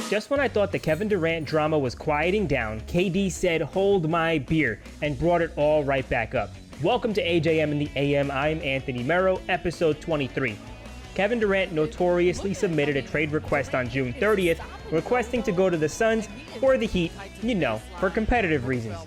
Just when I thought the Kevin Durant drama was quieting down, KD said, "Hold my beer," and brought it all right back up. Welcome to AJM in the AM. I'm Anthony Mero, episode 23. Kevin Durant notoriously submitted a trade request on June 30th, requesting to go to the Suns or the Heat, for competitive reasons.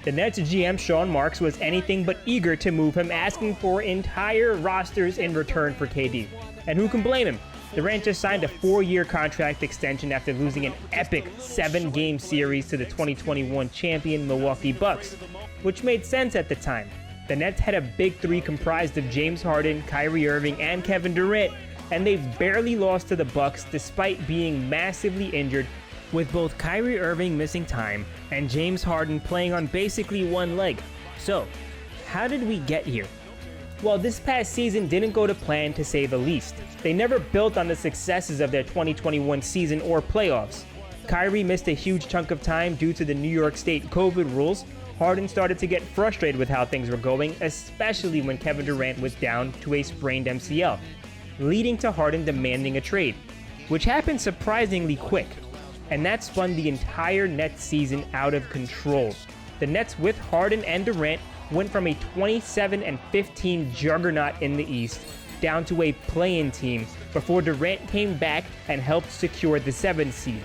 The Nets GM Sean Marks was anything but eager to move him, asking for entire rosters in return for KD. And who can blame him? Durant just signed a 4-year contract extension after losing an epic 7-game series to the 2021 champion Milwaukee Bucks, which made sense at the time. The Nets had a big three comprised of James Harden, Kyrie Irving, and Kevin Durant, and they've barely lost to the Bucks despite being massively injured, with both Kyrie Irving missing time and James Harden playing on basically one leg. So, how did we get here? Well, this past season didn't go to plan, to say the least. They never built on the successes of their 2021 season or playoffs. Kyrie missed a huge chunk of time due to the New York State COVID rules. Harden started to get frustrated with how things were going, especially when Kevin Durant was down to a sprained MCL, leading to Harden demanding a trade, which happened surprisingly quick. And that spun the entire Nets season out of control. The Nets with Harden and Durant went from a 27-15 juggernaut in the East down to a play-in team before Durant came back and helped secure the 7th seed.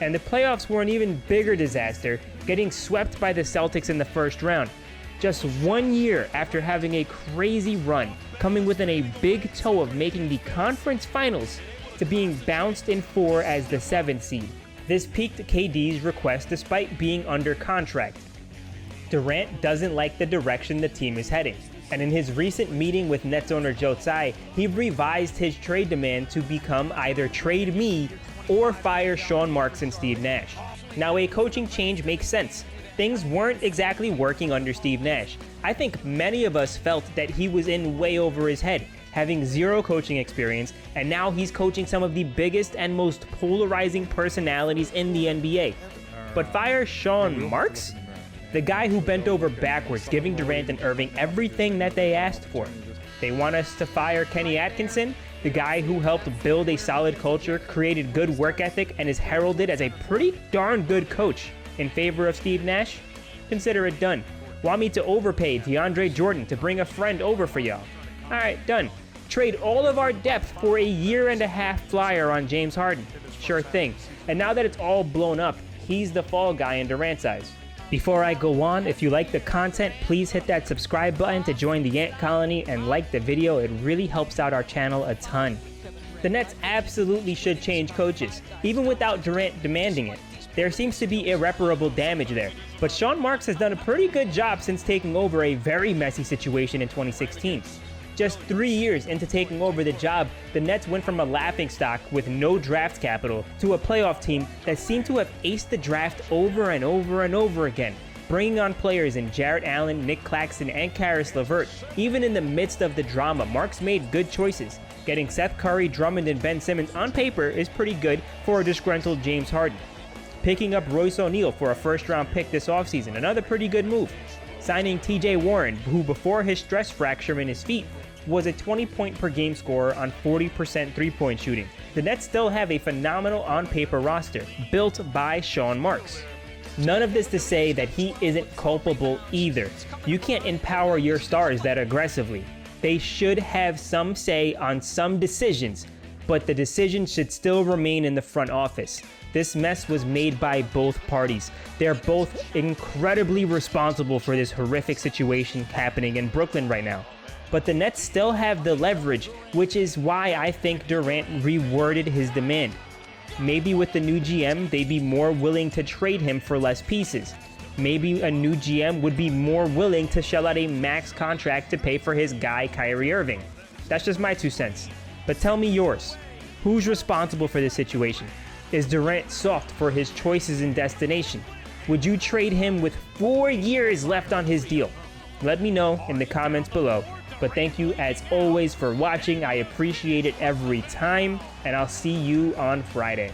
And the playoffs were an even bigger disaster, getting swept by the Celtics in the first round, just 1 year after having a crazy run, coming within a big toe of making the conference finals to being bounced in 4 as the 7th seed. This piqued KD's request despite being under contract. Durant doesn't like the direction the team is heading, and in his recent meeting with Nets owner Tsai, he revised his trade demand to become either trade me or fire Sean Marks and Steve Nash. Now, a coaching change makes sense. Things weren't exactly working under Steve Nash. I think many of us felt that he was in way over his head, having zero coaching experience, and now he's coaching some of the biggest and most polarizing personalities in the NBA. But fire Sean Marks? The guy who bent over backwards, giving Durant and Irving everything that they asked for. They want us to fire Kenny Atkinson, the guy who helped build a solid culture, created good work ethic, and is heralded as a pretty darn good coach, in favor of Steve Nash? Consider it done. Want me to overpay DeAndre Jordan to bring a friend over for y'all? Alright, done. Trade all of our depth for a 1.5-year flyer on James Harden. Sure thing. And now that it's all blown up, he's the fall guy in Durant's eyes. Before I go on, if you like the content, please hit that subscribe button to join the Ant Colony and like the video. It really helps out our channel a ton. The Nets absolutely should change coaches, even without Durant demanding it. There seems to be irreparable damage there, but Sean Marks has done a pretty good job since taking over a very messy situation in 2016. Just 3 years into taking over the job, the Nets went from a laughingstock with no draft capital to a playoff team that seemed to have aced the draft over and over and over again, bringing on players in Jarrett Allen, Nick Claxton, and Karis LeVert. Even in the midst of the drama, Marks made good choices. Getting Seth Curry, Drummond, and Ben Simmons on paper is pretty good for a disgruntled James Harden. Picking up Royce O'Neal for a first-round pick this offseason, another pretty good move. Signing TJ Warren, who before his stress fracture in his feet, was a 20-point-per-game scorer on 40% three-point shooting. The Nets still have a phenomenal on-paper roster, built by Sean Marks. None of this to say that he isn't culpable either. You can't empower your stars that aggressively. They should have some say on some decisions, but the decisions should still remain in the front office. This mess was made by both parties. They're both incredibly responsible for this horrific situation happening in Brooklyn right now. But the Nets still have the leverage, which is why I think Durant reworded his demand. Maybe with the new GM, they'd be more willing to trade him for less pieces. Maybe a new GM would be more willing to shell out a max contract to pay for his guy Kyrie Irving. That's just my 2 cents. But tell me yours. Who's responsible for this situation? Is Durant soft for his choices and destination? Would you trade him with 4 years left on his deal? Let me know in the comments below. But thank you as always for watching. I appreciate it every time, and I'll see you on Friday.